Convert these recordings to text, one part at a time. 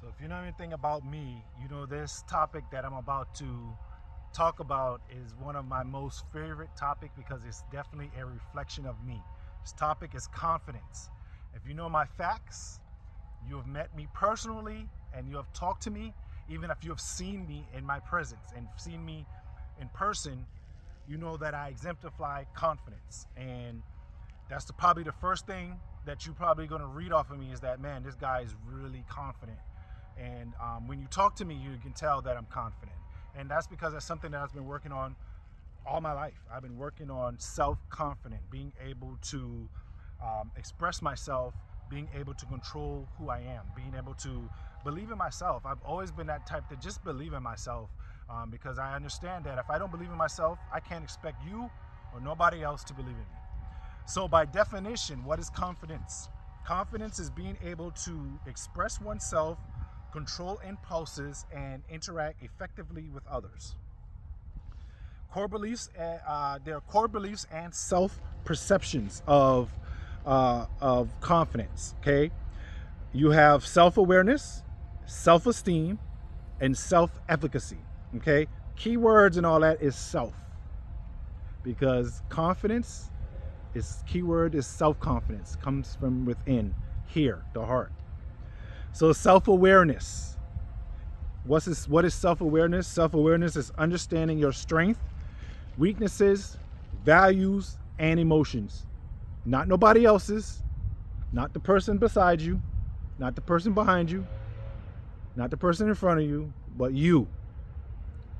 So if you know anything about me, you know this topic that I'm about to talk about is one of my most favorite topic because it's definitely a reflection of me. This topic is confidence. If you know my facts, you have met me personally and you have talked to me, even if you have seen me in my presence and seen me in person, you know that I exemplify confidence. And that's probably the first thing that you're probably going to read off of me is that, man, this guy is really confident. And when you talk to me, you can tell that I'm confident. And that's because that's something that I've been working on all my life. I've been working on self-confidence, being able to express myself, being able to control who I am, being able to believe in myself. I've always been that type to just believe in myself because I understand that if I don't believe in myself, I can't expect you or nobody else to believe in me. So by definition, what is confidence? Confidence is being able to express oneself, control impulses, and interact effectively with others. Core beliefs, there are core beliefs and self-perceptions of confidence. Okay, you have self-awareness, self-esteem, and self-efficacy. Okay, keywords and all that is self, because confidence is keyword is self-confidence, comes from within here, the heart. So self-awareness. What is self-awareness? Self-awareness is understanding your strength, weaknesses, values, and emotions. Not nobody else's, not the person beside you, not the person behind you, not the person in front of you, but you.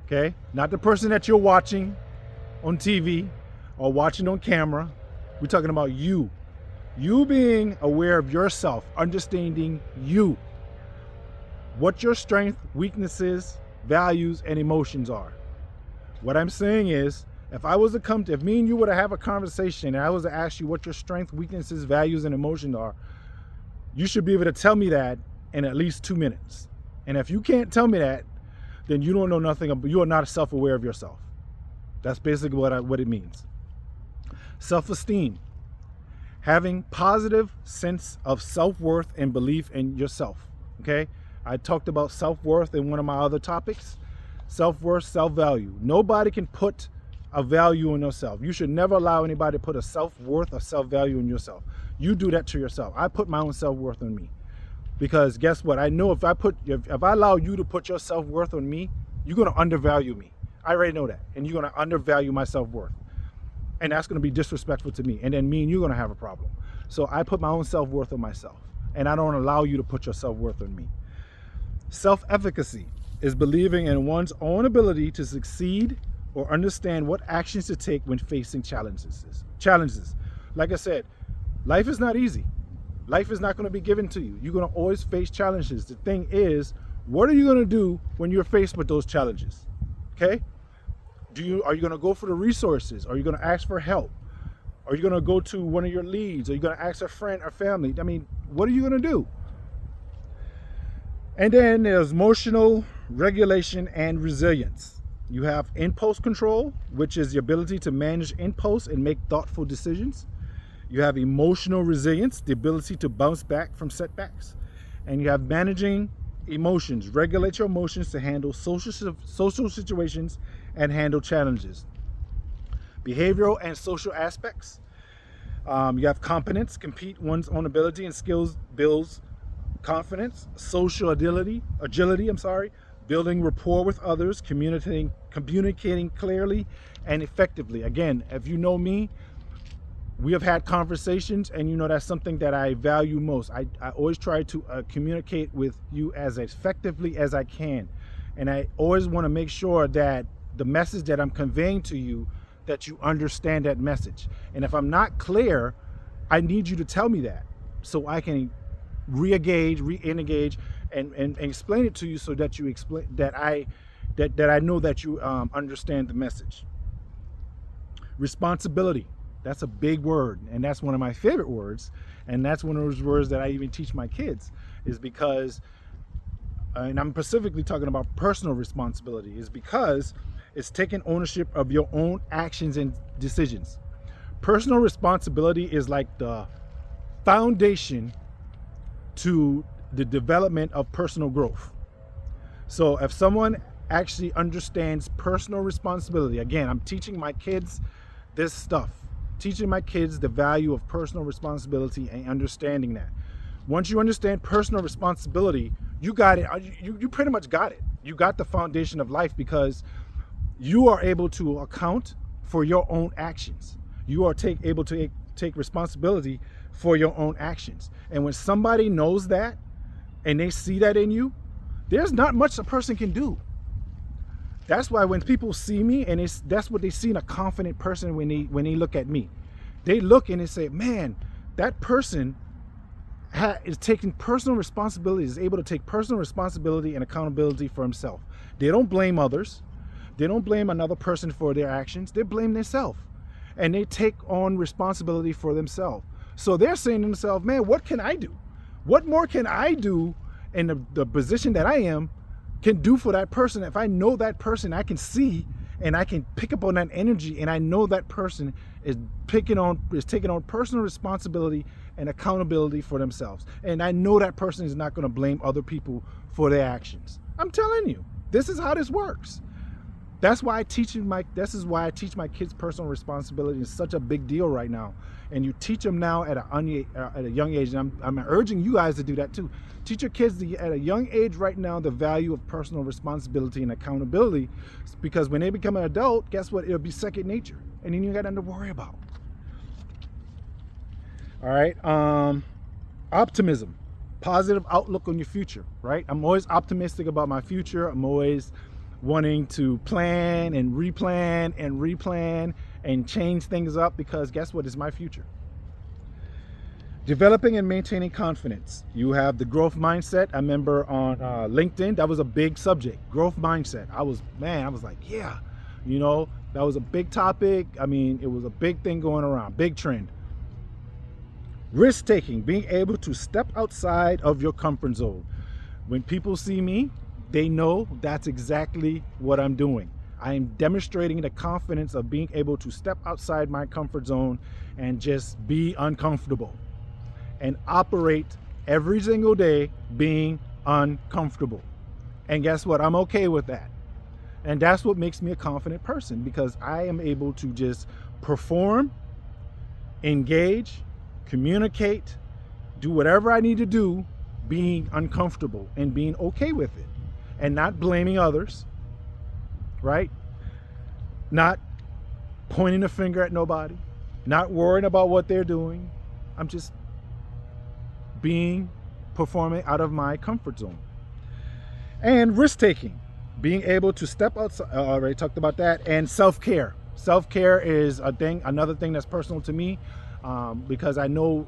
Okay? Not the person that you're watching on TV or watching on camera. We're talking about you. You being aware of yourself, understanding you, what your strength, weaknesses, values, and emotions are. What I'm saying is, if me and you were to have a conversation and I was to ask you what your strength, weaknesses, values, and emotions are, you should be able to tell me that in at least 2 minutes. And if you can't tell me that, then you don't know nothing. You are not self-aware of yourself. That's basically what it means. Self-esteem. Having positive sense of self-worth and belief in yourself. Okay? I talked about self-worth in one of my other topics. Self-worth, self-value. Nobody can put a value on yourself. You should never allow anybody to put a self-worth or self-value on yourself. You do that to yourself. I put my own self-worth on me. Because guess what? I know if I allow you to put your self-worth on me, you're going to undervalue me. I already know that. And you're going to undervalue my self-worth. And that's going to be disrespectful to me. And then me and you're going to have a problem. So I put my own self-worth on myself. And I don't allow you to put your self-worth on me. Self-efficacy is believing in one's own ability to succeed or understand what actions to take when facing challenges. Like I said, life is not easy. Life is not going to be given to you. You're going to always face challenges. The thing is, what are you going to do when you're faced with those challenges? Okay? Are you going to go for the resources? Are you going to ask for help? Are you going to go to one of your leads? Are you going to ask a friend or family? I mean, what are you going to do? And then there's emotional regulation and resilience. You have impulse control, which is the ability to manage impulse and make thoughtful decisions. You have emotional resilience, the ability to bounce back from setbacks. And you have managing emotions, regulate your emotions to handle social situations and handle challenges. Behavioral and social aspects. You have competence, compete one's own ability and skills builds confidence. Social agility, building rapport with others, communicating clearly and effectively. Again, if you know me, we have had conversations and you know that's something that I value most. I always try to communicate with you as effectively as I can. And I always want to make sure that the message that I'm conveying to you, that you understand that message. And if I'm not clear, I need you to tell me that so I can re-engage and explain it to you so that you explain that I know that you understand the message. Responsibility. That's a big word, and that's one of my favorite words, and that's one of those words that I even teach my kids, is because, and I'm specifically talking about personal responsibility, is because it's taking ownership of your own actions and decisions. Personal responsibility is like the foundation to the development of personal growth. So if someone actually understands personal responsibility, again, I'm teaching my kids this stuff, teaching my kids the value of personal responsibility and understanding that. Once you understand personal responsibility, you got it. You pretty much got it. You got the foundation of life, because you are able to account for your own actions. You are able to take responsibility for your own actions. And when somebody knows that and they see that in you, there's not much a person can do. That's why when people see me, and that's what they see in a confident person when they look at me. They look and they say, man, that person is taking personal responsibility, is able to take personal responsibility and accountability for himself. They don't blame others. They don't blame another person for their actions. They blame themselves. And they take on responsibility for themselves. So they're saying to themselves, man, what can I do? What more can I do in the position that I am can do for that person? If I know that person, I can see and I can pick up on that energy, and I know that person is taking on personal responsibility and accountability for themselves. And I know that person is not going to blame other people for their actions. I'm telling you, this is how this works. This is why I teach my kids personal responsibility. Is such a big deal right now. And you teach them now at a young age. And I'm urging you guys to do that too. Teach your kids at a young age right now the value of personal responsibility and accountability, because when they become an adult, guess what? It'll be second nature, and then you got nothing to worry about. All right. Optimism, positive outlook on your future. Right. I'm always optimistic about my future. I'm always wanting to plan and replan and change things up, because guess what? It's my future. Developing and maintaining confidence. You have the growth mindset. I remember on LinkedIn, that was a big subject, growth mindset. I was like, yeah, that was a big topic. I mean, it was a big thing going around, big trend. Risk taking, being able to step outside of your comfort zone. When people see me, they know that's exactly what I'm doing. I am demonstrating the confidence of being able to step outside my comfort zone and just be uncomfortable and operate every single day being uncomfortable. And guess what? I'm okay with that. And that's what makes me a confident person, because I am able to just perform, engage, communicate, do whatever I need to do, being uncomfortable and being okay with it. And not blaming others, right? Not pointing a finger at nobody, not worrying about what they're doing. I'm just performing out of my comfort zone. And risk taking, being able to step outside. I already talked about that. And self-care. Self-care is another thing that's personal to me, because I know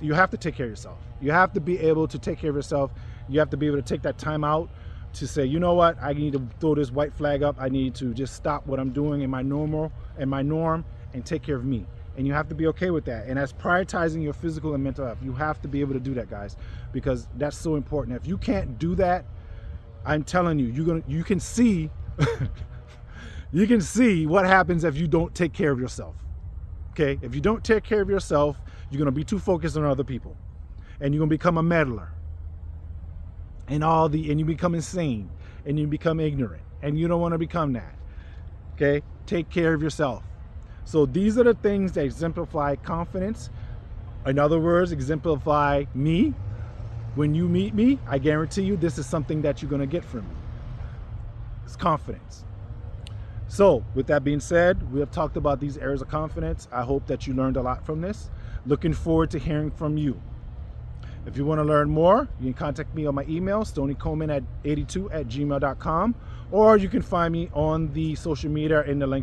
you have to take care of yourself. You have to be able to take care of yourself. You have to be able to take that time out to say, you know what, I need to throw this white flag up. I need to just stop what I'm doing in my norm and take care of me. And you have to be okay with that. And that's prioritizing your physical and mental health. You have to be able to do that, guys, because that's so important. If you can't do that, I'm telling you, you can see you can see what happens if you don't take care of yourself. Okay? If you don't take care of yourself, you're going to be too focused on other people, and you're going to become a meddler. And you become insane, and you become ignorant, and you don't want to become that. Okay? Take care of yourself. So these are the things that exemplify confidence. In other words, exemplify me. When you meet me, I guarantee you this is something that you're going to get from me. It's confidence. So with that being said, we have talked about these areas of confidence. I hope that you learned a lot from this. Looking forward to hearing from you. If you want to learn more, you can contact me on my email, stoneycoleman82@gmail.com, or you can find me on the social media in the links.